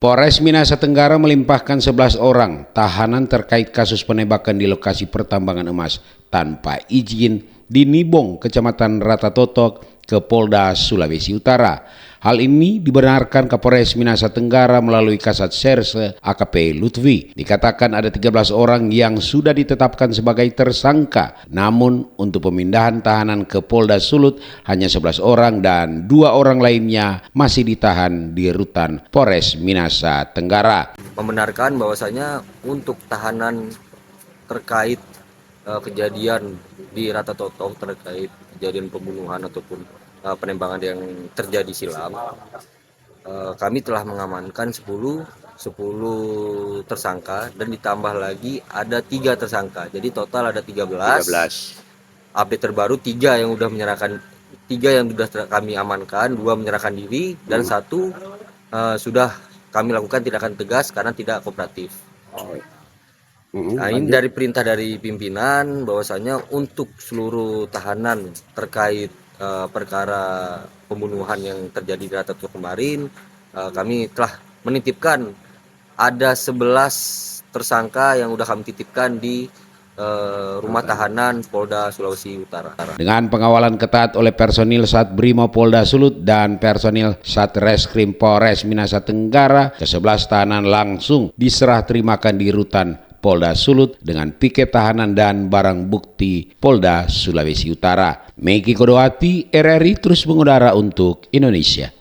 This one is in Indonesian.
Polres Minahasa Tenggara melimpahkan 11 orang tahanan terkait kasus penembakan di lokasi pertambangan emas tanpa izin di Nibong, Kecamatan Ratatotok, ke Polda Sulawesi Utara. Hal ini dibenarkan Kapolres Minahasa Tenggara melalui Kasat Serse AKP Lutfi. Dikatakan ada 13 orang yang sudah ditetapkan sebagai tersangka, namun untuk pemindahan tahanan ke Polda Sulut hanya 11 orang dan 2 orang lainnya masih ditahan di rutan Polres Minahasa Tenggara. Membenarkan bahwasanya untuk tahanan terkait kejadian di Ratatotok terkait kejadian pembunuhan ataupun penembakan yang terjadi silam, kami telah mengamankan 10 tersangka dan ditambah lagi ada 3 tersangka. Jadi total ada 13. Update terbaru 3 yang sudah kami amankan, 2 menyerahkan diri dan 1 sudah kami lakukan tindakan tegas karena tidak kooperatif. Nah, ini dari perintah dari pimpinan bahwasanya untuk seluruh tahanan terkait perkara pembunuhan yang terjadi di Ratatotok kemarin, kami telah menitipkan ada 11 tersangka yang sudah kami titipkan di rumah tahanan Polda Sulawesi Utara. Dengan pengawalan ketat oleh personil Sat Brimo Polda Sulut dan personil Satreskrim Polres Minahasa Tenggara, ke-11 tahanan langsung diserah terimakan di rutan Polda Sulut dengan piket tahanan dan barang bukti Polda Sulawesi Utara. Meki Kodowati, RRI terus mengudara untuk Indonesia.